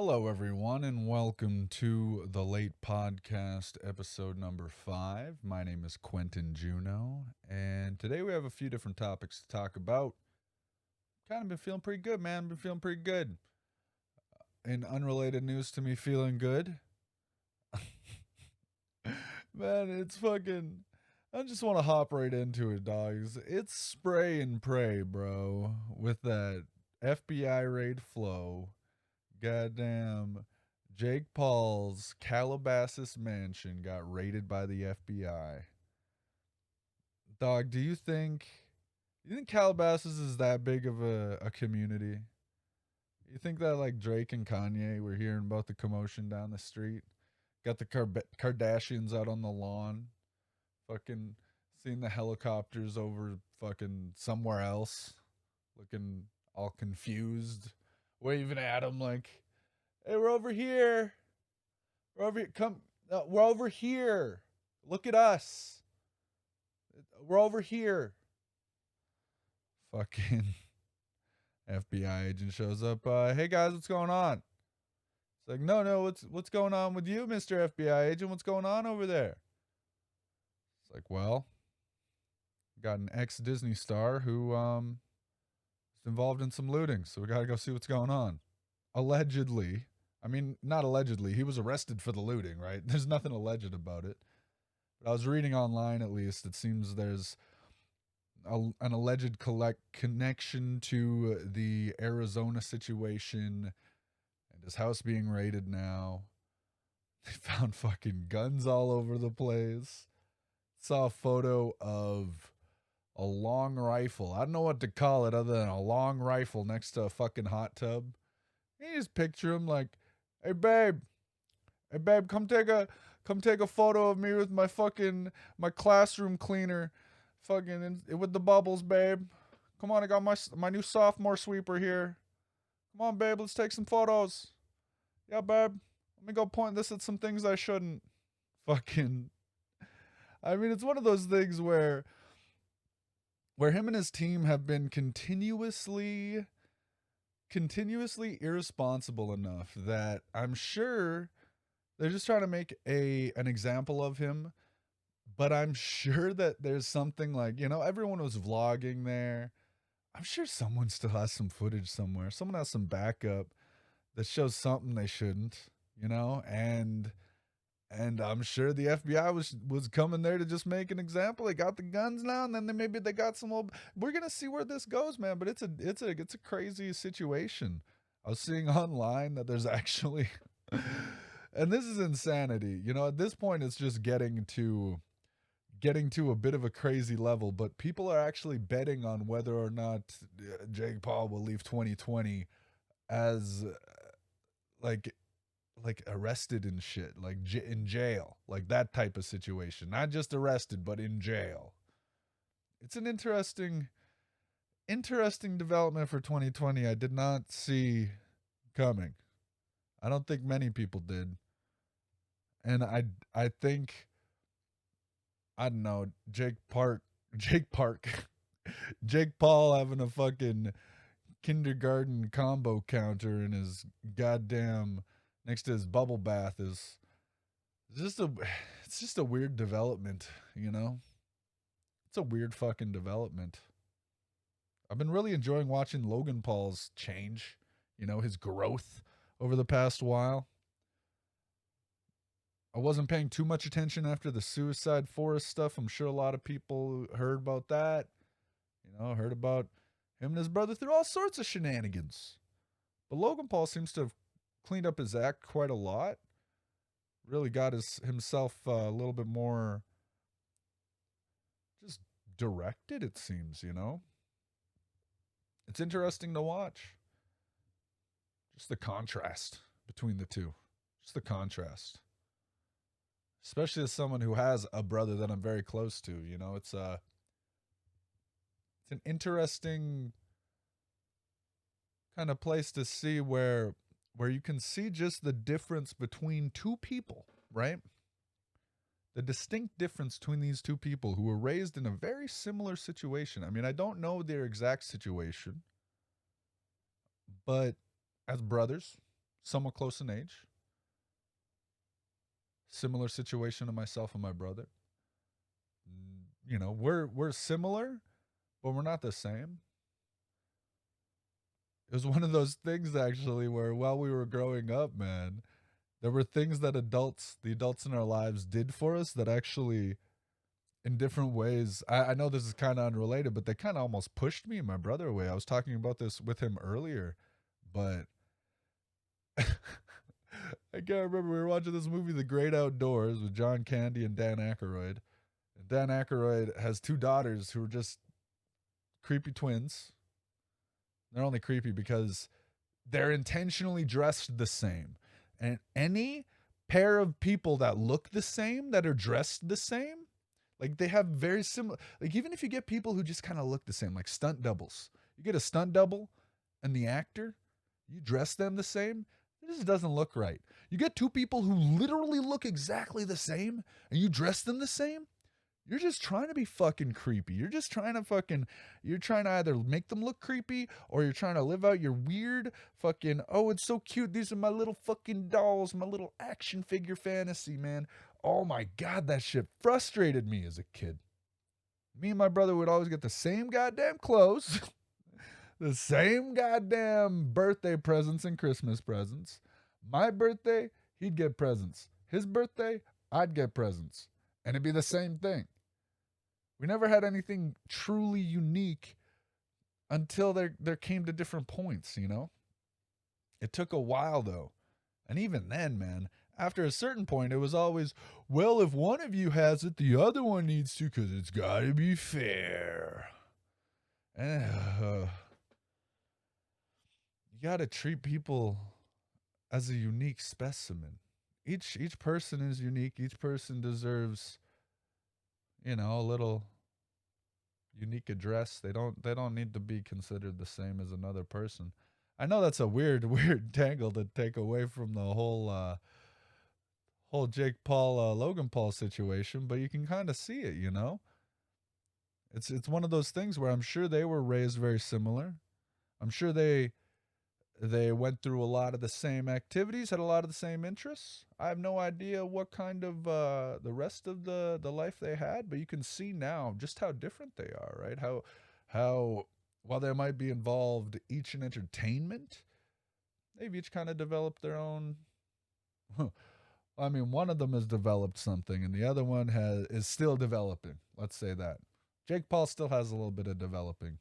Hello, everyone, and welcome to the LAYT Podcast, episode number 5. My name is Quentin Juno, and today we have a few different topics to talk about. Kind of been feeling pretty good, man. Been feeling pretty good. In unrelated news to me feeling good, man, it's fucking. I just want to hop right into it, dogs. It's spray and pray, bro, with that FBI raid flow. Goddamn. Jake Paul's Calabasas mansion got raided by the FBI. Dog, do you think Calabasas is that big of a community? You think that like Drake and Kanye were hearing about the commotion down the street? Got the Kardashians out on the lawn, fucking seeing the helicopters over fucking somewhere else, looking all confused, waving at them like, "Hey, we're over here. We're over here. Come, we're over here. Look at us. We're over here." Fucking FBI agent shows up. Hey guys, what's going on? It's like, no, what's going on with you, Mister FBI agent? What's going on over there? It's like, well, got an ex Disney star who is involved in some looting, so we gotta go see what's going on. Allegedly, I mean, not allegedly. He was arrested for the looting, right? There's nothing alleged about it. But I was reading online, at least, it seems there's an alleged connection to the Arizona situation and his house being raided now. They found fucking guns all over the place. Saw a photo of a long rifle. I don't know what to call it other than a long rifle next to a fucking hot tub. You just picture him like, "Hey babe, come take a photo of me with my classroom cleaner, fucking with the bubbles, babe. Come on, I got my new sophomore sweeper here. Come on, babe, let's take some photos. Yeah, babe, let me go point this at some things I shouldn't." Fucking, I mean, it's one of those things where him and his team have been continuously irresponsible enough that I'm sure they're just trying to make an example of him. But I'm sure that there's something like, everyone was vlogging there. I'm sure someone still has some footage somewhere. Someone has some backup that shows something they shouldn't, and I'm sure the FBI was coming there to just make an example. They got the guns now, and then maybe they got some old. We're gonna see where this goes, man. But it's a crazy situation. I was seeing online that there's actually, and this is insanity. At this point, it's just getting to a bit of a crazy level, but people are actually betting on whether or not Jake Paul will leave 2020 as like arrested and shit, like in jail, like that type of situation. Not just arrested, but in jail. It's an interesting development for 2020. I did not see coming. I don't think many people did. And I think I don't know, Jake Park, Jake Paul having a fucking kindergarten combo counter in his goddamn next to his bubble bath is just a it's just a weird development. It's a weird fucking development. I've been really enjoying watching Logan Paul's change, his growth over the past while. I wasn't paying too much attention after the Suicide Forest stuff. I'm sure a lot of people heard about that. Heard about him and his brother through all sorts of shenanigans. But Logan Paul seems to have cleaned up his act quite a lot. Really got himself a little bit more just directed, it seems. It's interesting to watch. Just the contrast between the two. Just the contrast. Especially as someone who has a brother that I'm very close to, it's an interesting kind of place to see where you can see just the difference between two people, right? The distinct difference between these two people who were raised in a very similar situation. I mean, I don't know their exact situation, but as brothers, somewhat close in age. Similar situation to myself and my brother. You know, we're similar, but we're not the same. It was one of those things actually where while we were growing up, man, there were things that the adults in our lives did for us that actually in different ways. I know this is kind of unrelated, but they kind of almost pushed me and my brother away. I was talking about this with him earlier, but I can't remember. We were watching this movie, The Great Outdoors, with John Candy and Dan Aykroyd. And Dan Aykroyd has two daughters who are just creepy twins. They're only creepy because they're intentionally dressed the same. And any pair of people that look the same, that are dressed the same, like they have very similar, like even if you get people who just kind of look the same, like stunt doubles, you get a stunt double and the actor, you dress them the same, it just doesn't look right. You get two people who literally look exactly the same and you dress them the same, you're just trying to be fucking creepy. You're trying to either make them look creepy or you're trying to live out your weird fucking, oh, it's so cute. These are my little fucking dolls, my little action figure fantasy, man. Oh my God, that shit frustrated me as a kid. Me and my brother would always get the same goddamn clothes, the same goddamn birthday presents and Christmas presents. My birthday, he'd get presents. His birthday, I'd get presents. And it'd be the same thing. We never had anything truly unique until there came to different points, you know? It took a while, though. And even then, man, after a certain point, it was always, well, if one of you has it, the other one needs to because it's got to be fair. And you got to treat people as a unique specimen. Each person is unique. Each person deserves, you know, a little unique address. They don't need to be considered the same as another person. I know that's a weird tangle to take away from the whole Jake Paul Logan Paul situation, but you can kind of see it, you know? It's one of those things where I'm sure they were raised very similar. I'm sure they went through a lot of the same activities, had a lot of the same interests. I have no idea what kind of the rest of the life they had, but you can see now just how different they are, right? How while they might be involved each in entertainment, they've each kind of developed their own. I mean, one of them has developed something, and the other one is still developing. Let's say that. Jake Paul still has a little bit of developing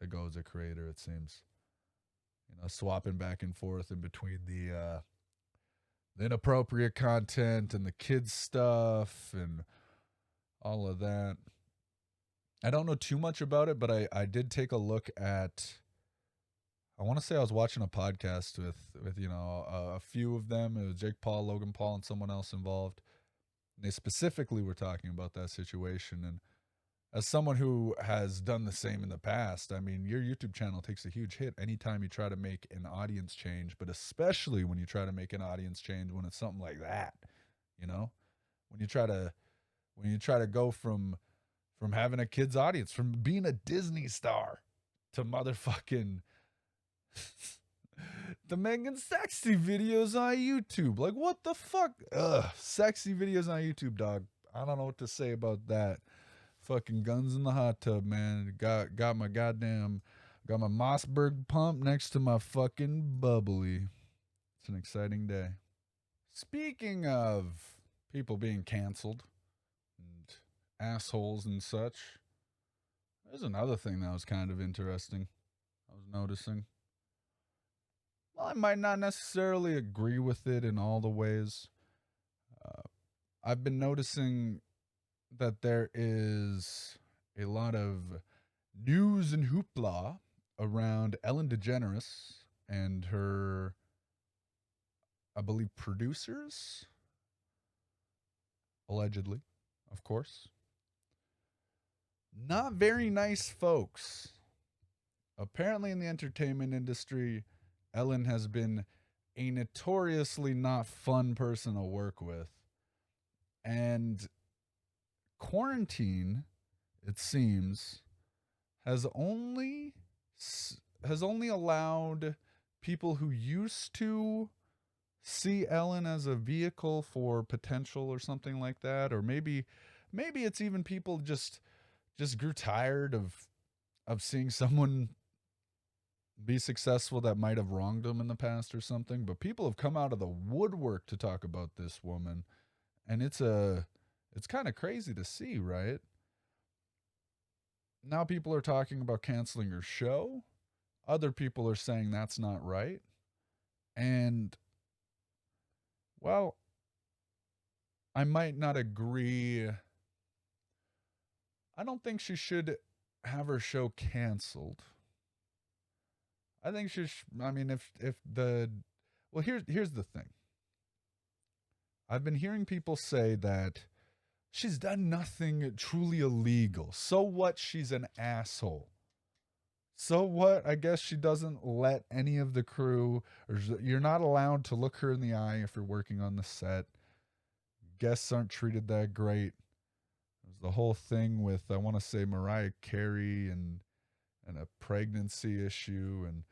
to go as a creator, it seems. You know, swapping back and forth in between the inappropriate content and the kids stuff and all of that. I don't know too much about it, but I did take a look at. I want to say I was watching a podcast with you know a few of them. It was Jake Paul, Logan Paul, and someone else involved. And they specifically were talking about that situation. And as someone who has done the same in the past, I mean, your YouTube channel takes a huge hit anytime you try to make an audience change, but especially when you try to make an audience change when it's something like that, you know, when you try to go from having a kid's audience, from being a Disney star to motherfucking the Megan sexy videos on YouTube. Like, what the fuck? Ugh, sexy videos on YouTube, dog. I don't know what to say about that. Fucking guns in the hot tub, man. Got my Mossberg pump next to my fucking bubbly. It's an exciting day. Speaking of people being canceled and assholes and such, there's another thing that was kind of interesting. I was noticing. Well, I might not necessarily agree with it in all the ways. I've been noticing that there is a lot of news and hoopla around Ellen DeGeneres and her, I believe, producers, allegedly, of course. Not very nice folks. Apparently, in the entertainment industry, Ellen has been a notoriously not fun person to work with. And quarantine, it seems, has only allowed people who used to see Ellen as a vehicle for potential or something like that, or maybe it's even people just grew tired of seeing someone be successful that might have wronged them in the past or something. But people have come out of the woodwork to talk about this woman, and it's kind of crazy to see, right? Now people are talking about canceling her show. Other people are saying that's not right. And well, I might not agree. I don't think she should have her show canceled. I think I mean, if the well, here's the thing. I've been hearing people say that she's done nothing truly illegal. So what? She's an asshole. So what? I guess she doesn't let any of the crew, or you're not allowed to look her in the eye if you're working on the set. Guests aren't treated that great. There's the whole thing with, I want to say, Mariah Carey and a pregnancy issue and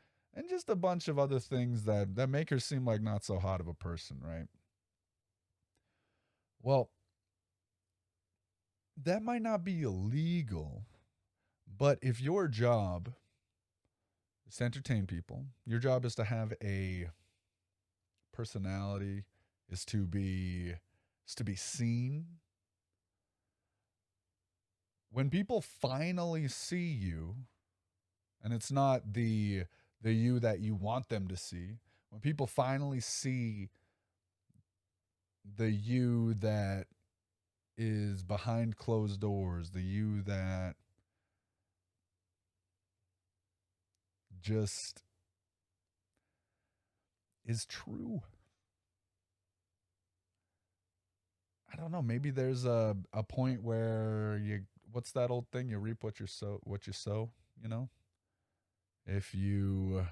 just a bunch of other things that make her seem like not so hot of a person, right? Well, that might not be illegal, but if your job is to entertain people, your job is to have a personality, is to be seen. When people finally see you, and it's not the you that you want them to see, when people finally see the you that is behind closed doors, the you that just is true. I don't know. Maybe there's a point where what's that old thing? You reap what you sow, you know? If you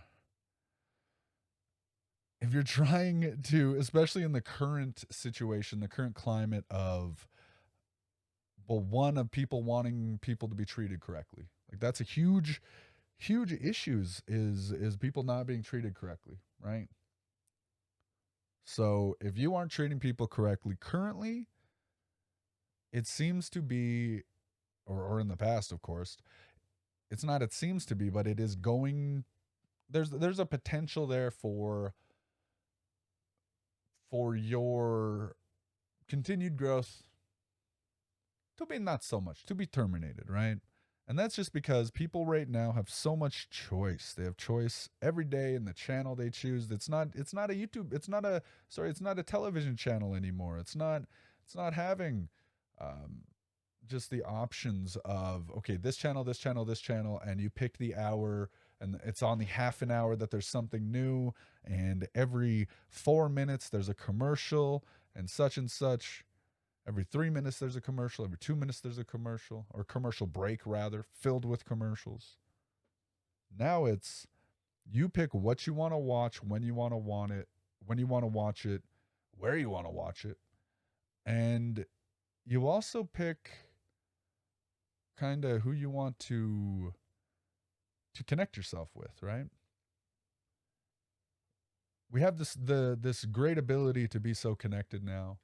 if you're trying to, especially in the current situation, the current climate of, well, one of people wanting people to be treated correctly. Like that's a huge issues is people not being treated correctly, right? So if you aren't treating people correctly currently, it seems to be, or in the past, of course, it's not, it seems to be, but it is going, there's a potential there for your continued growth to be not so much, to be terminated, right? And that's just because people right now have so much choice. They have choice every day in the channel they choose. It's not a YouTube, it's not a television channel anymore. It's not having just the options of, okay, this channel, this channel, this channel, and you pick the hour and it's on the half an hour that there's something new, and every 4 minutes there's a commercial and such and such. Every 3 minutes there's a commercial. Every 2 minutes there's a commercial, or commercial break rather, filled with commercials. Now it's, you pick what you want to watch, when you want to watch it, where you want to watch it, and you also pick kind of who you want to connect yourself with, right? We have this great ability to be so connected now,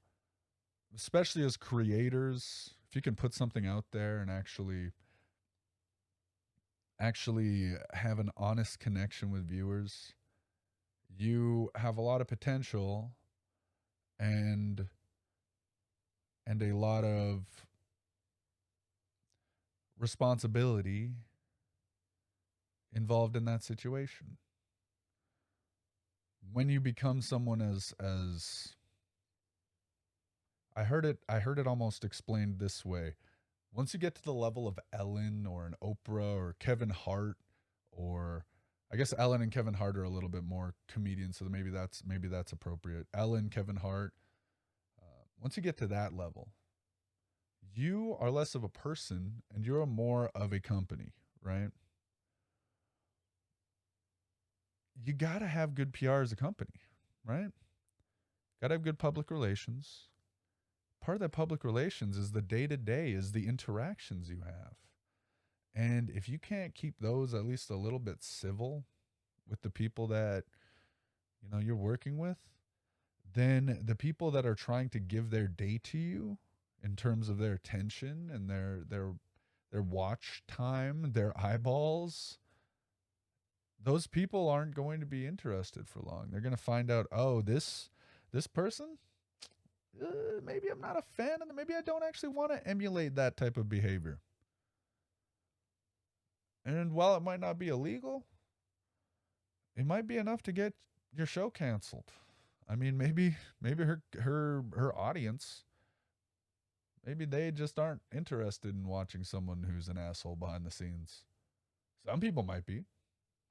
especially as creators. If you can put something out there and actually have an honest connection with viewers, you have a lot of potential and a lot of responsibility involved in that situation. When you become someone as I heard it almost explained this way. Once you get to the level of Ellen or an Oprah or Kevin Hart, or I guess Ellen and Kevin Hart are a little bit more comedians, so maybe that's appropriate. Ellen, Kevin Hart. Once you get to that level, you are less of a person and you're more of a company, right? You got to have good PR as a company, right? Got to have good public relations. Part of that public relations is the day to day, is the interactions you have. And if you can't keep those at least a little bit civil with the people that you're working with, then the people that are trying to give their day to you in terms of their attention and their watch time, their eyeballs, those people aren't going to be interested for long. They're going to find out, oh, this person, maybe I'm not a fan, and maybe I don't actually want to emulate that type of behavior. And while it might not be illegal, it might be enough to get your show canceled. I mean, maybe her audience, maybe they just aren't interested in watching someone who's an asshole behind the scenes. Some people might be.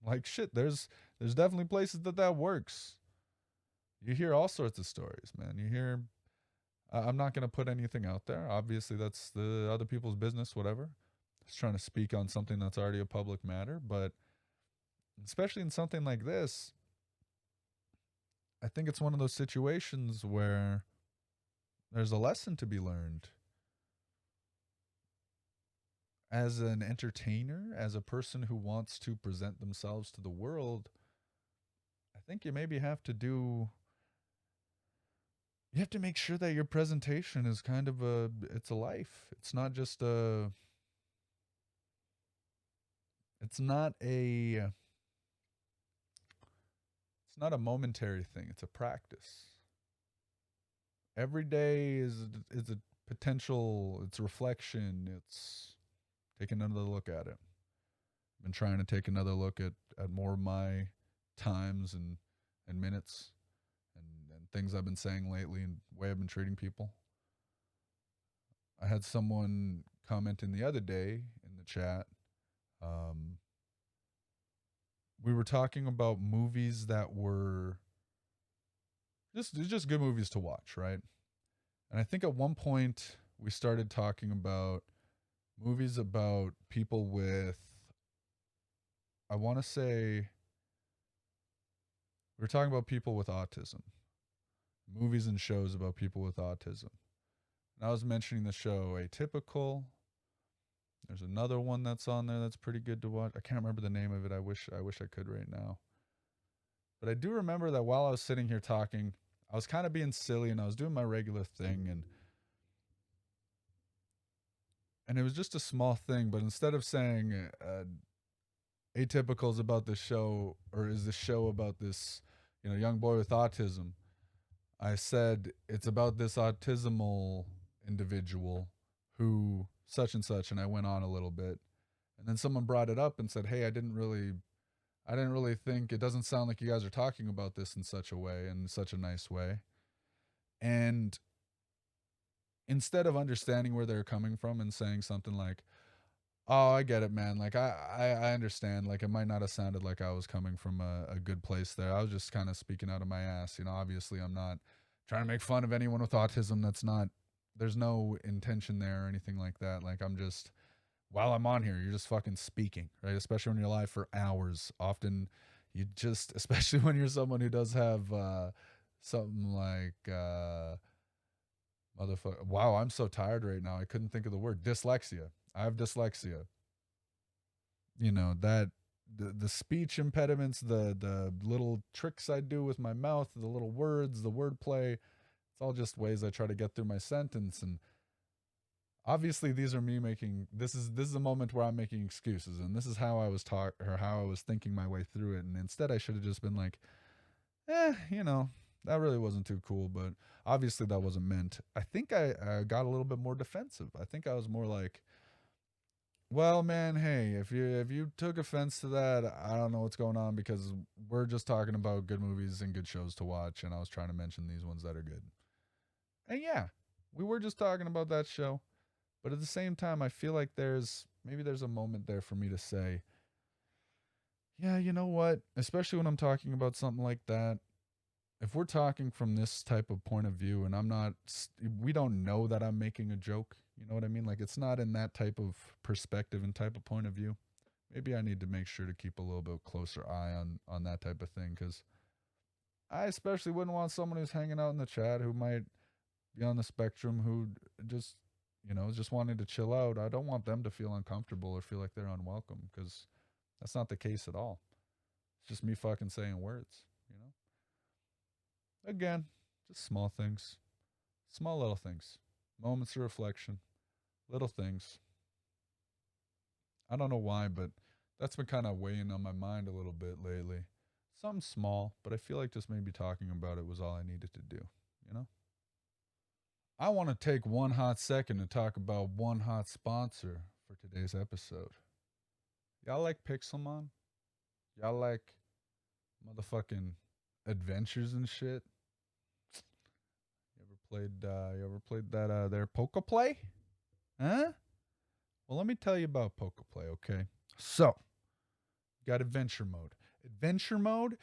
Like shit, there's definitely places that works. You hear all sorts of stories, man. You hear I'm not going to put anything out there. Obviously, that's the other people's business, whatever. Just trying to speak on something that's already a public matter, but especially in something like this, I think it's one of those situations where there's a lesson to be learned. As an entertainer, as a person who wants to present themselves to the world, I think you maybe have to you have to make sure that your presentation is kind of it's a life. It's not just it's not a momentary thing. It's a practice. Every day is a potential, it's reflection, it's taking another look at it. I've been trying to take another look at more of my times and minutes and things I've been saying lately and the way I've been treating people. I had someone commenting the other day in the chat. We were talking about movies that were just good movies to watch, right? And I think at one point we started talking about movies about people with, I want to say, we were talking about people with autism, movies and shows about people with autism. And I was mentioning the show Atypical. There's another one that's on there that's pretty good to watch. I can't remember the name of it. I wish I could right now. But I do remember that while I was sitting here talking, I was kind of being silly and I was doing my regular thing, and it was just a small thing, but instead of saying Atypical is about this show, or is this show about this, young boy with autism, I said it's about this autismal individual who such and such, and I went on a little bit. And then someone brought it up and said, "Hey, I didn't really think, it doesn't sound like you guys are talking about this in such a way, in such a nice way." And instead of understanding where they're coming from and saying something like, "Oh, I get it, man. Like I understand. Like it might not have sounded like I was coming from a good place there. I was just kind of speaking out of my ass. Obviously I'm not trying to make fun of anyone with autism. There's no intention there or anything like that. Like I'm just, while I'm on here, you're just fucking speaking, right? Especially when you're live for hours. Often you just, especially when you're someone who does have something like motherfucker. Wow, I'm so tired right now. I couldn't think of the word. Dyslexia. I have dyslexia. That the speech impediments, the little tricks I do with my mouth, the little words, the wordplay, it's all just ways I try to get through my sentence. And obviously these are me making, this is a moment where I'm making excuses, and this is how I was how I was thinking my way through it. And instead I should have just been like, that really wasn't too cool, but obviously that wasn't meant. I think I got a little bit more defensive. I think I was more like, well, man, hey, if you took offense to that, I don't know what's going on, because we're just talking about good movies and good shows to watch, and I was trying to mention these ones that are good. And yeah, we were just talking about that show, but at the same time, I feel like there's a moment there for me to say, yeah, you know what? Especially when I'm talking about something like that, if we're talking from this type of point of view, and we don't know that I'm making a joke, you know what I mean? Like it's not in that type of perspective and type of point of view. Maybe I need to make sure to keep a little bit closer eye on that type of thing, because I especially wouldn't want someone who's hanging out in the chat who might be on the spectrum, who just, is just wanting to chill out. I don't want them to feel uncomfortable or feel like they're unwelcome, because that's not the case at all. It's just me fucking saying words, Again, Just small things. Small little things. Moments of reflection. Little things. I don't know why, but that's been kind of weighing on my mind a little bit lately. Something small, but I feel like just maybe talking about it was all I needed to do, you know? I want to take one hot second to talk about one hot sponsor for today's episode. Y'all like Pixelmon? Y'all like motherfucking adventures and shit? You ever played that their Poke Play? Huh? Well, let me tell you about Poke Play, okay? So, you got adventure mode. Adventure mode,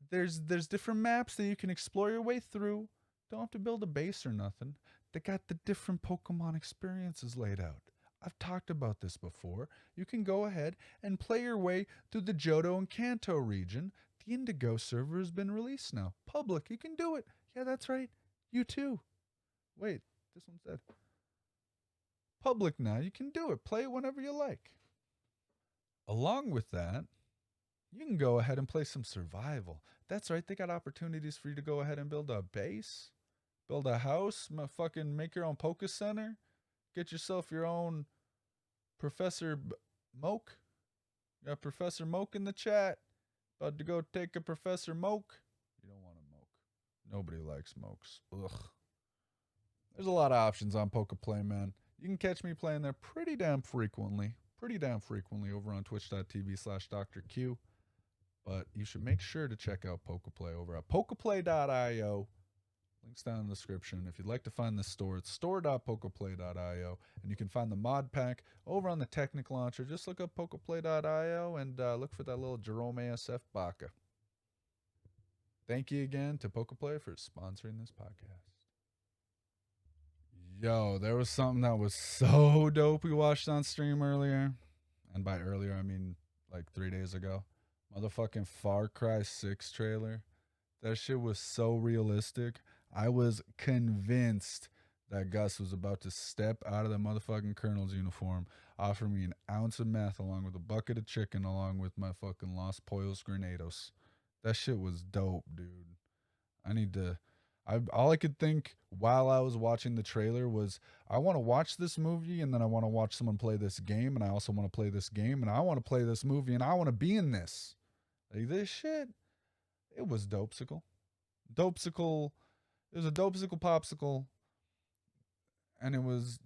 there's different maps that you can explore your way through. Don't have to build a base or nothing. They got the different Pokemon experiences laid out. I've talked about this before. You can go ahead and play your way through the Johto and Kanto region. The Indigo server has been released now. Public, you can do it. Yeah, that's right. You too. Wait, this one said public now. You can do it. Play it whenever you like. Along with that, you can go ahead and play some survival. That's right. They got opportunities for you to go ahead and build a base, build a house, fucking make your own Poke Center, get yourself your own Professor Moke. You got Professor Moke in the chat. About to go take a Professor Moke. You don't want a Moke. Nobody likes Mokes. Ugh. There's a lot of options on Poke Play, man. You can catch me playing there pretty damn frequently over on twitch.tv/DrQ. But you should make sure to check out PokePlay over at pokeplay.io. Links down in the description. If you'd like to find the store, it's store.pokeplay.io. And you can find the mod pack over on the Technic Launcher. Just look up pokeplay.io and look for that little Jerome ASF Baka. Thank you again to PokePlay for sponsoring this podcast. Yo, there was something that was so dope we watched on stream earlier. And by earlier, I mean like 3 days ago. Motherfucking Far Cry 6 trailer. That shit was so realistic. I was convinced that Gus was about to step out of the motherfucking Colonel's uniform, offer me an ounce of meth along with a bucket of chicken along with my fucking Los Pollos Granados. That shit was dope, dude. All I could think while I was watching the trailer was, I want to watch this movie and then I want to watch someone play this game and I also want to play this game and I want to play this movie and I want to be in this. Like, this shit, it was dopesicle. Dopesicle. It was a dopesicle popsicle. And it was,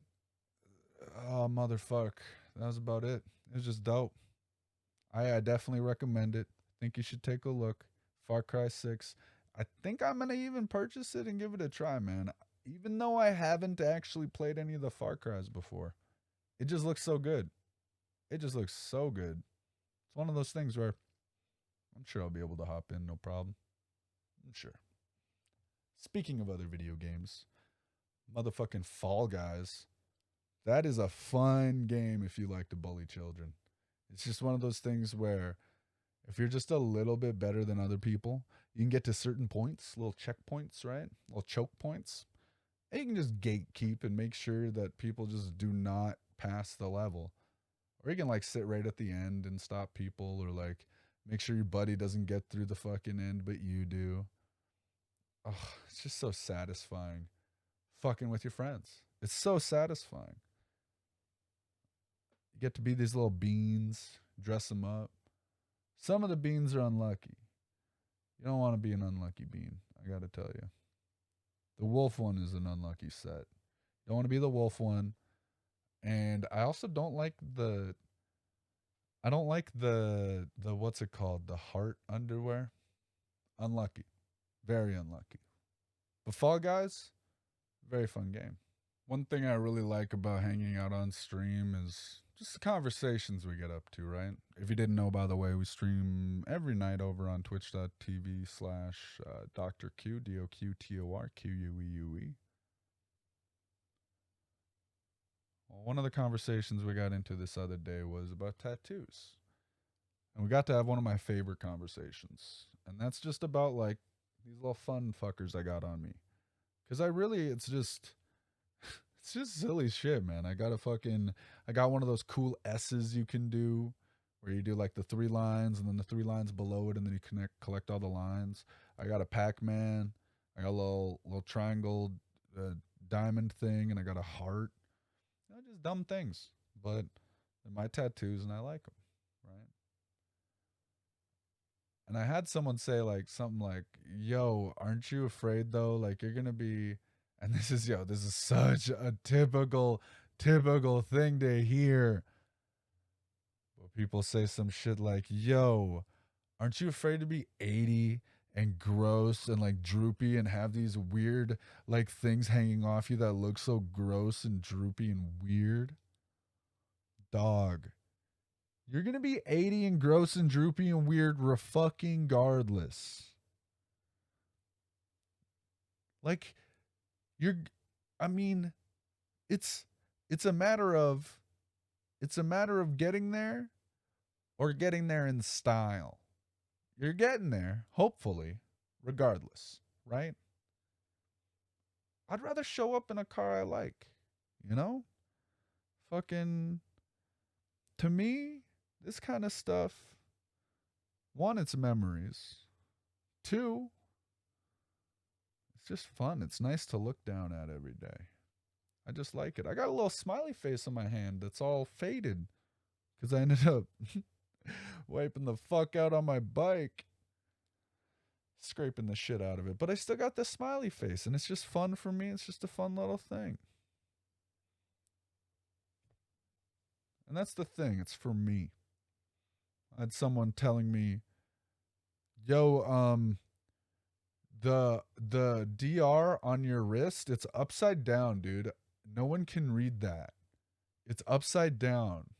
oh, motherfuck. That was about it. It was just dope. I definitely recommend it. Think you should take a look. Far Cry 6. I think I'm going to even purchase it and give it a try, man. Even though I haven't actually played any of the Far Cries before. It just looks so good. It just looks so good. It's one of those things where I'm sure I'll be able to hop in, no problem. I'm sure. Speaking of other video games, motherfucking Fall Guys. That is a fun game if you like to bully children. It's just one of those things where if you're just a little bit better than other people, you can get to certain points, little checkpoints, right? Little choke points. And you can just gatekeep and make sure that people just do not pass the level. Or you can like sit right at the end and stop people, or like make sure your buddy doesn't get through the fucking end, but you do. Oh, it's just so satisfying. Fucking with your friends. It's so satisfying. You get to be these little beans, dress them up. Some of the beans are unlucky. You don't want to be an unlucky bean, I gotta tell you. The wolf one is an unlucky set. You don't want to be the wolf one. And I also don't like the what's it called? The heart underwear. Unlucky. Very unlucky. But Fall Guys, very fun game. One thing I really like about hanging out on stream is just the conversations we get up to, right? If you didn't know, by the way, we stream every night over on twitch.tv/DrQ, DOQTORQUEUE. Well, one of the conversations we got into this other day was about tattoos. And we got to have one of my favorite conversations. And that's just about like these little fun fuckers I got on me. Because it's just silly shit, man. I got one of those cool S's you can do where you do like the 3 lines and then the 3 lines below it and then you collect all the lines. I got a Pac-Man. I got a little triangle diamond thing, and I got a heart. Just dumb things, but they're my tattoos, and I like them, right? And I had someone say like something like, "Yo, aren't you afraid though? Like you're gonna be," and this is such a typical thing to hear. But people say some shit like, "Yo, aren't you afraid to be 80 and gross and like droopy and have these weird like things hanging off you that look so gross and droopy and weird?" Dog, you're gonna be 80 and gross and droopy and weird fucking regardless. Like you're I mean, it's it's a matter of getting there or getting there in style. You're getting there, hopefully, regardless, right? I'd rather show up in a car I like, you know? Fucking to me, this kind of stuff, one, it's memories. Two, it's just fun. It's nice to look down at every day. I just like it. I got a little smiley face on my hand that's all faded because I ended up wiping the fuck out on my bike, scraping the shit out of it. But I still got the smiley face, and it's just fun for me. It's just a fun little thing. And that's the thing. It's for me. I had someone telling me, "Yo, the DR on your wrist, it's upside down, dude. No one can read that. It's upside down."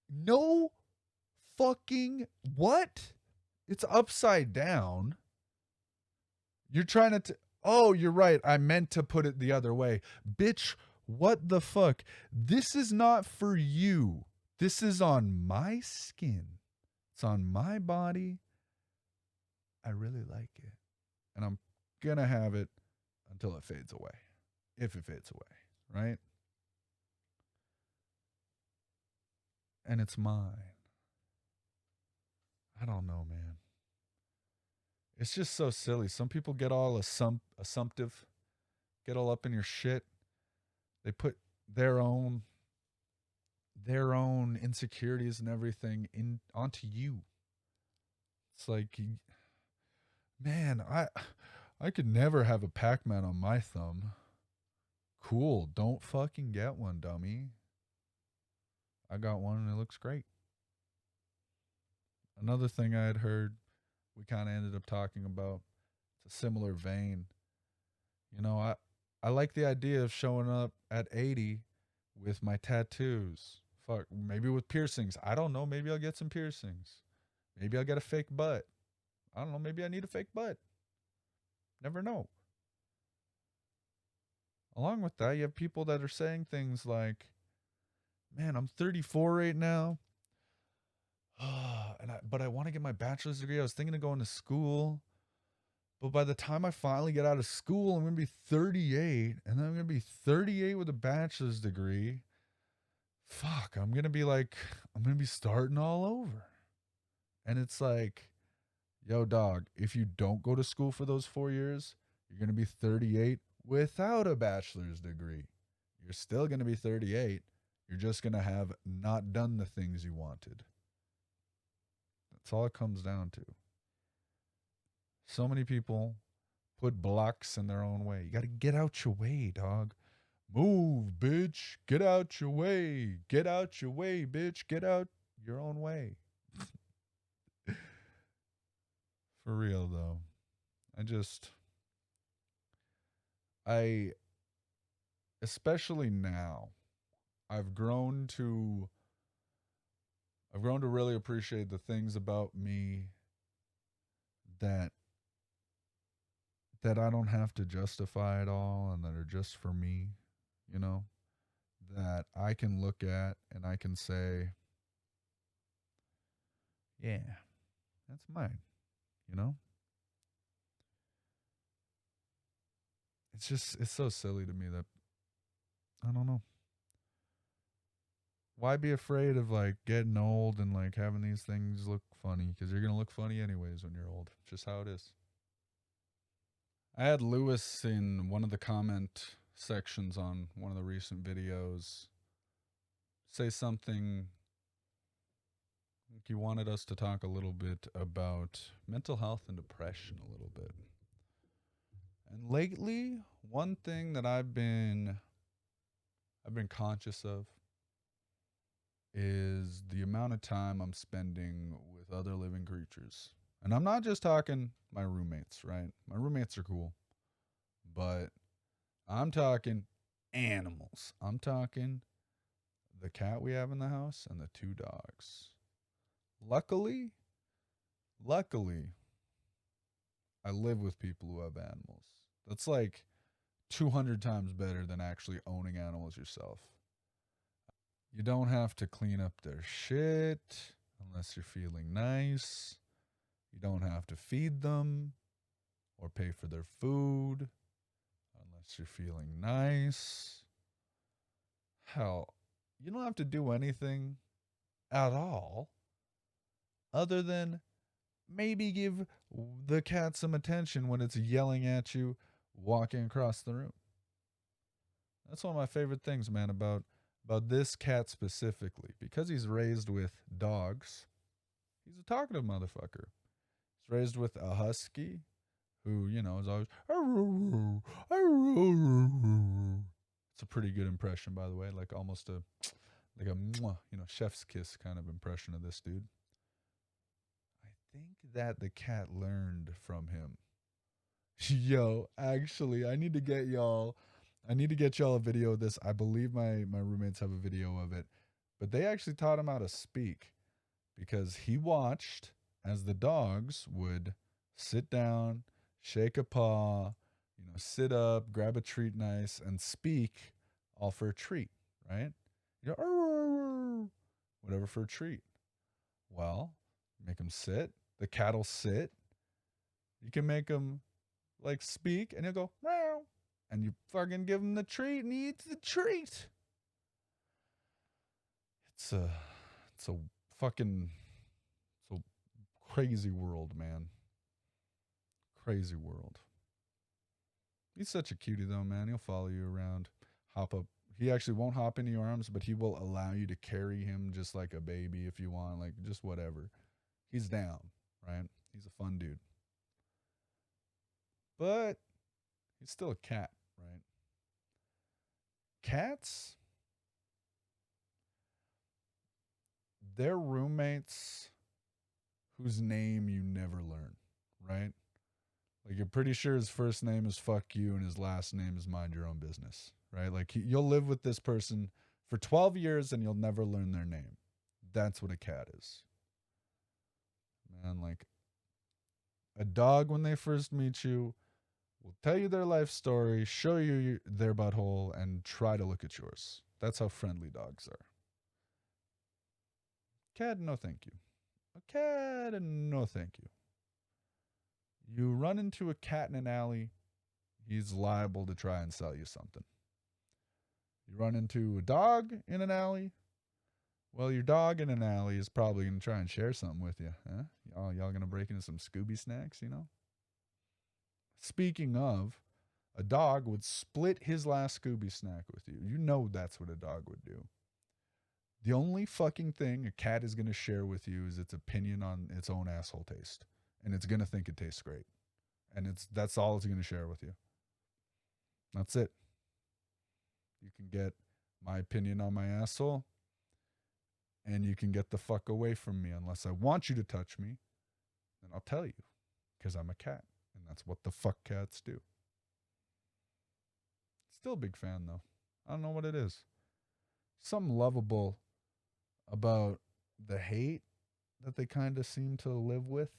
No fucking what? It's upside down. You're trying to oh, you're right. I meant to put it the other way. Bitch, what the fuck? This is not for you. This is on my skin. It's on my body. I really like it. And I'm going to have it until it fades away. If it fades away, right? And it's mine. I don't know, man. It's just so silly. Some people get all assumptive, get all up in your shit. They put their own insecurities and everything in onto you. It's like, man, I could never have a Pac-Man on my thumb. Cool, don't fucking get one, dummy. I got one and it looks great. Another thing I had heard, we kind of ended up talking about, it's a similar vein. You know, I like the idea of showing up at 80 with my tattoos. Fuck, maybe with piercings. I don't know. Maybe I'll get some piercings. Maybe I'll get a fake butt. I don't know. Maybe I need a fake butt. Never know. Along with that, you have people that are saying things like, "Man, I'm 34 right now, but I want to get my bachelor's degree. I was thinking of going to school, but by the time I finally get out of school, I'm going to be 38, and then I'm going to be 38 with a bachelor's degree. Fuck, I'm going to be starting all over." And it's like, yo, dog, if you don't go to school for those 4 years, you're going to be 38 without a bachelor's degree. You're still going to be 38. You're just going to have not done the things you wanted. That's all it comes down to. So many people put blocks in their own way. You got to get out your way, dog. Move, bitch. Get out your way. Get out your way, bitch. Get out your own way. For real, though. I, especially now, I've grown to really appreciate the things about me that I don't have to justify at all and that are just for me, you know, that I can look at and I can say, yeah, that's mine, you know? It's so silly to me that, I don't know. Why be afraid of like getting old and like having these things look funny? Because you're going to look funny anyways when you're old. It's just how it is. I had Lewis in one of the comment sections on one of the recent videos say something. He wanted us to talk a little bit about mental health and depression a little bit. And lately, one thing that I've been conscious of is the amount of time I'm spending with other living creatures. And I'm not just talking my roommates, right? My roommates are cool. But I'm talking animals. I'm talking the cat we have in the house and the 2 dogs. Luckily, I live with people who have animals. That's like 200 times better than actually owning animals yourself. You don't have to clean up their shit unless you're feeling nice. You don't have to feed them or pay for their food unless you're feeling nice. Hell, you don't have to do anything at all other than maybe give the cat some attention when it's yelling at you walking across the room. That's one of my favorite things, man, about this cat specifically. Because he's raised with dogs, he's a talkative motherfucker. He's raised with a husky who, is always it's a pretty good impression, by the way, like almost a chef's kiss kind of impression of this dude. I think that the cat learned from him. Yo, actually, I need to get y'all a video of this. I believe my roommates have a video of it. But they actually taught him how to speak because he watched as the dogs would sit down, shake a paw, sit up, grab a treat nice, and speak all for a treat, right? Whatever for a treat. Well, make him sit. The cat'll sit. You can make him like speak, and he'll go meow, and you fucking give him the treat, and he eats the treat. It's a fucking crazy world, man. Crazy world. He's such a cutie though, man. He'll follow you around, hop up. He actually won't hop into your arms, but he will allow you to carry him just like a baby if you want, like just whatever. He's down, right? He's a fun dude. But he's still a cat, right? Cats, they're roommates whose name you never learn, right? Like, you're pretty sure his first name is fuck you and his last name is mind your own business, right? Like, you'll live with this person for 12 years and you'll never learn their name. That's what a cat is. Man, like, a dog, when they first meet you, will tell you their life story, show you their butthole, and try to look at yours. That's how friendly dogs are. Cat, no thank you. A cat, no thank you. You run into a cat in an alley, he's liable to try and sell you something. You run into a dog in an alley, well, your dog in an alley is probably going to try and share something with you. Huh? Y'all going to break into some Scooby snacks, Speaking of, a dog would split his last Scooby snack with you. You know that's what a dog would do. The only fucking thing a cat is going to share with you is its opinion on its own asshole taste. And it's going to think it tastes great. And that's all it's going to share with you. That's it. You can get my opinion on my asshole, and you can get the fuck away from me unless I want you to touch me, then I'll tell you, because I'm a cat, and that's what the fuck cats do. Still a big fan, though. I don't know what it is. Something lovable about the hate that they kind of seem to live with.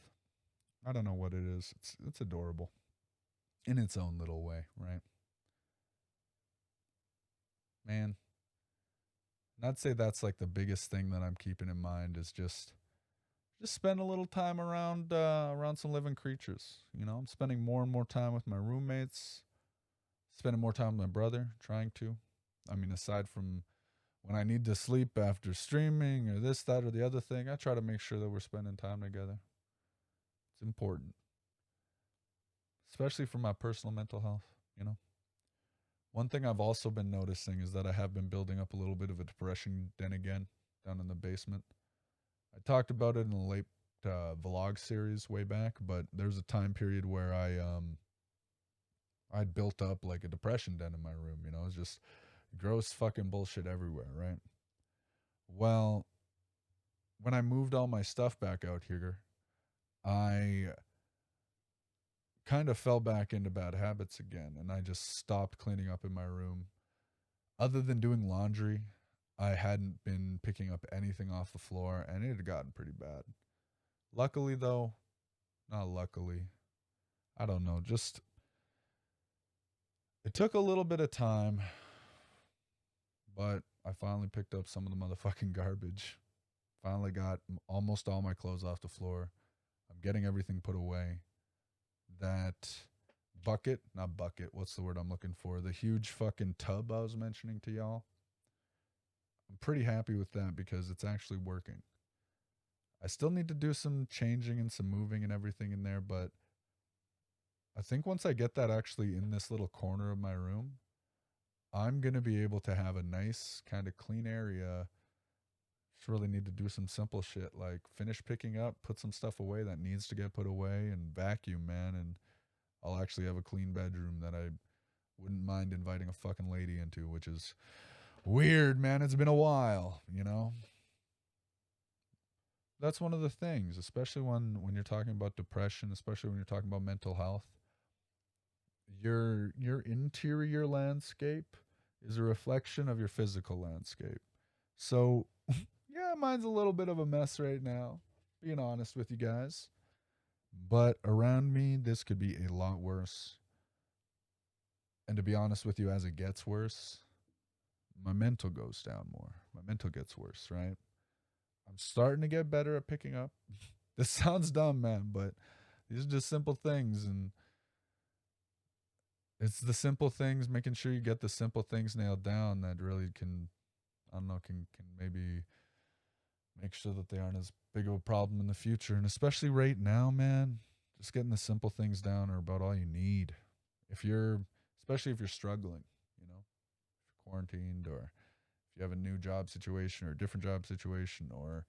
I don't know what it is. It's adorable in its own little way, right? Man, and I'd say that's like the biggest thing that I'm keeping in mind is just spend a little time around some living creatures. I'm spending more and more time with my roommates, spending more time with my brother, trying to. I mean, aside from when I need to sleep after streaming or this, that, or the other thing, I try to make sure that we're spending time together. It's important. especially for my personal mental health, you know. One thing I've also been noticing is that I have been building up a little bit of a depression den again down in the basement. I talked about it in the late vlog series way back, but there's a time period where I'd built up like a depression den in my room, you know, it's just gross fucking bullshit everywhere, right? Well, when I moved all my stuff back out here, I kind of fell back into bad habits again and I just stopped cleaning up in my room. Other than doing laundry, I hadn't been picking up anything off the floor and it had gotten pretty bad. Luckily, though, not luckily, I don't know, just it took a little bit of time, but I finally picked up some of the motherfucking garbage. Finally got almost all my clothes off the floor. I'm getting everything put away. That bucket, not bucket, what's the word I'm looking for? The huge fucking tub I was mentioning to y'all. I'm pretty happy with that because it's actually working. I still need to do some changing and some moving and everything in there, but I think once I get that actually in this little corner of my room, I'm going to be able to have a nice kind of clean area. Just really need to do some simple shit like finish picking up, put some stuff away that needs to get put away, and vacuum, man. And I'll actually have a clean bedroom that I wouldn't mind inviting a fucking lady into, which is weird, man. It's been a while, you know? That's one of the things, especially when you're talking about depression, especially when you're talking about mental health. Your interior landscape is a reflection of your physical landscape. So, yeah, mine's a little bit of a mess right now, being honest with you guys. But around me, this could be a lot worse. And to be honest with you, as it gets worse, my mental goes down more. My mental gets worse, right? I'm starting to get better at picking up. This sounds dumb, man, but these are just simple things. And it's the simple things, making sure you get the simple things nailed down that really can, I don't know, can maybe make sure that they aren't as big of a problem in the future. And especially right now, man, just getting the simple things down are about all you need. If you're, especially if you're struggling, you know, if you're quarantined or if you have a new job situation or a different job situation or,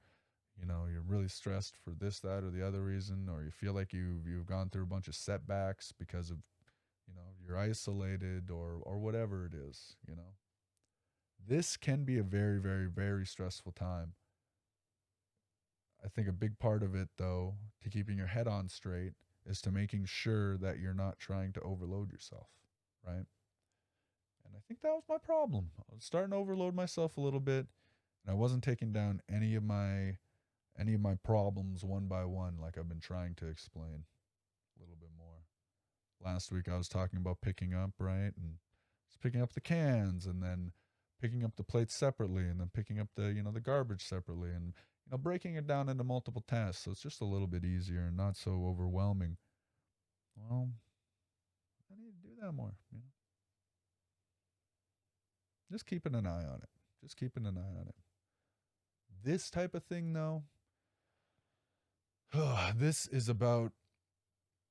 you know, you're really stressed for this, that, or the other reason, or you feel like you've gone through a bunch of setbacks because of, you know, you're isolated or whatever it is, you know. This can be a very, very, very stressful time. I think a big part of it, though, to keeping your head on straight is to making sure that you're not trying to overload yourself, right? And I think that was my problem. I was starting to overload myself a little bit, and I wasn't taking down any of my problems one by one like I've been trying to explain a little bit more. Last week I was talking about picking up, right? And just picking up the cans and then picking up the plates separately and then picking up the, you know, the garbage separately and, you know, breaking it down into multiple tasks so it's just a little bit easier and not so overwhelming. Well, I need to do that more, you know. Just keeping an eye on it. Just keeping an eye on it. This type of thing though, this is about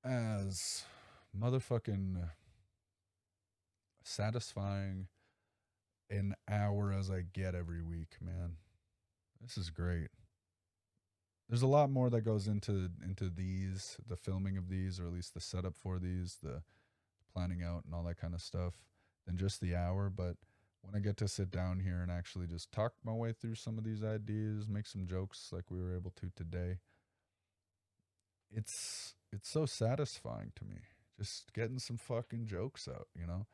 as motherfucking satisfying an hour as I get every week, man. This is great. There's a lot more that goes into these, the filming of these, or at least the setup for these, the planning out and all that kind of stuff, than just the hour. But when I get to sit down here and actually just talk my way through some of these ideas, make some jokes like we were able to today, it's so satisfying to me. Just getting some fucking jokes out, you know,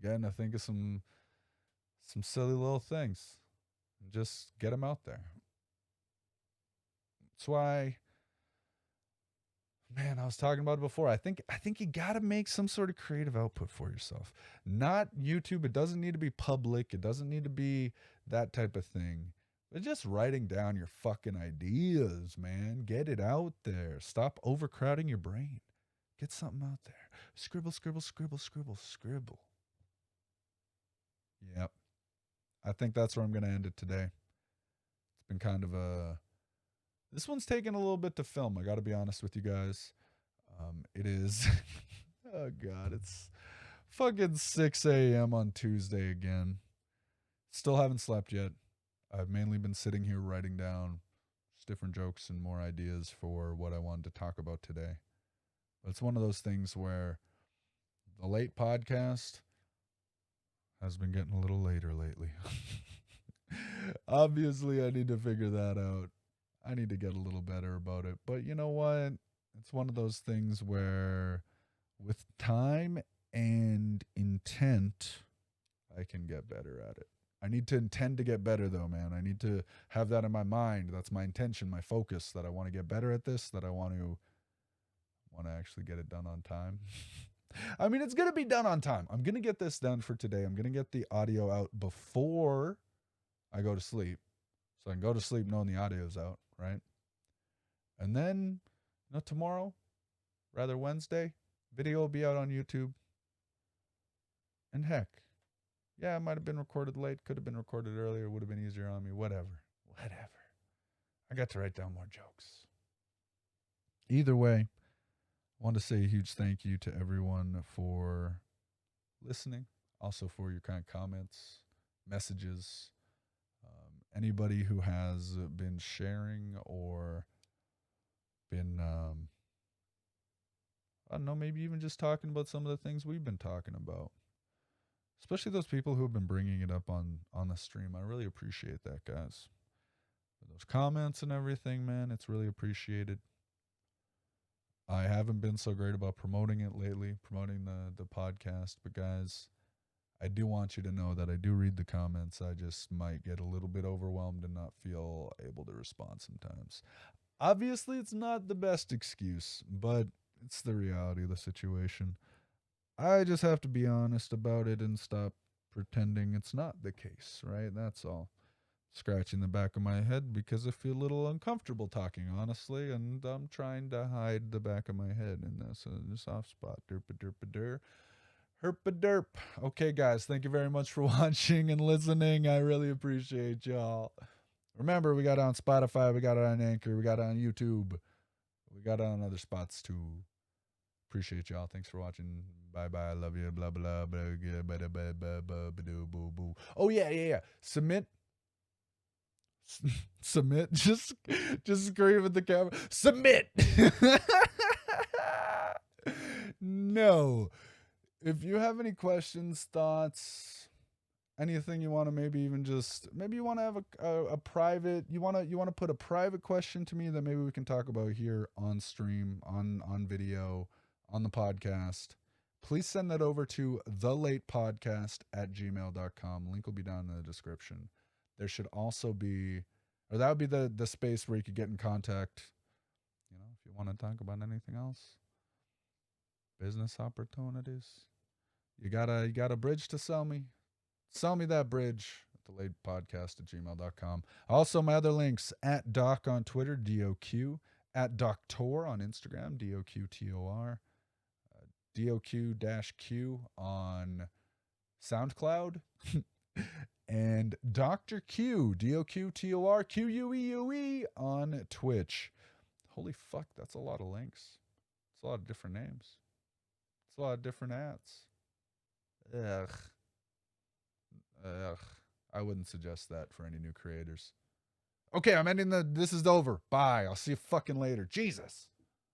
getting to think of some silly little things, and just get them out there. That's why, man, I was talking about it before. I think you got to make some sort of creative output for yourself. Not YouTube. It doesn't need to be public. It doesn't need to be that type of thing. But just writing down your fucking ideas, man. Get it out there. Stop overcrowding your brain. Get something out there. Scribble, scribble, scribble, scribble, scribble. Yep. I think that's where I'm going to end it today. It's been kind of a. This one's taken a little bit to film. I got to be honest with you guys. It is. Oh, God. It's fucking 6 a.m. on Tuesday again. Still haven't slept yet. I've mainly been sitting here writing down just different jokes and more ideas for what I wanted to talk about today. But it's one of those things where the late podcast has been getting a little later lately. Obviously, I need to figure that out. I need to get a little better about it. But you know what? It's one of those things where with time and intent, I can get better at it. I need to intend to get better though, man. I need to have that in my mind. That's my intention, my focus, that I want to get better at this, that I want to actually get it done on time. I mean, it's going to be done on time. I'm going to get this done for today. I'm going to get the audio out before I go to sleep. So I can go to sleep knowing the audio's out, right? And then, tomorrow, rather Wednesday, video will be out on YouTube. And heck, yeah, it might have been recorded late, could have been recorded earlier, would have been easier on me, whatever. I got to write down more jokes. Either way, I want to say a huge thank you to everyone for listening, also for your kind comments, messages, anybody who has been sharing or been, I don't know, maybe even just talking about some of the things we've been talking about. Especially those people who have been bringing it up on the stream. I really appreciate that, guys. For those comments and everything, man, it's really appreciated. I haven't been so great about promoting it lately, promoting the podcast, but guys, I do want you to know that I do read the comments. I just might get a little bit overwhelmed and not feel able to respond sometimes. Obviously, it's not the best excuse, but it's the reality of the situation. I just have to be honest about it and stop pretending it's not the case, right? That's all. Scratching the back of my head because I feel a little uncomfortable talking honestly, and I'm trying to hide the back of my head in this soft spot. Derp-a-derp-a-der. Herp-a-derp. Okay, guys, thank you very much for watching and listening. I really appreciate y'all. Remember, we got it on Spotify, we got it on Anchor, we got it on YouTube, we got it on other spots too. Appreciate y'all. Thanks for watching. Bye-bye. I love you. Blah, blah, blah, blah, blah, blah, blah, boo, boo, boo. Oh, yeah. Submit. Just scream at the camera. Submit. No. If you have any questions, thoughts, anything you want to maybe you want to have a private, you want to put a private question to me that maybe we can talk about here on stream, on video, on the podcast, please send that over to THELAYTPODCAST@gmail.com. Link will be down in the description. There should also be, or that would be the space where you could get in contact, if you want to talk about anything else. Business opportunities. You got a bridge to sell me? Sell me that bridge at TheLAYTPODCAST@gmail.com. Also, my other links, at Doc on Twitter, DOQ, at Doctor on Instagram, DOQTOR. DOQ-Q on SoundCloud, and Dr. Q, DOQTORQUEUE on Twitch. Holy fuck, that's a lot of links. It's a lot of different names. It's a lot of different ads. Ugh. I wouldn't suggest that for any new creators. Okay, I'm ending this is over. Bye. I'll see you fucking later. Jesus.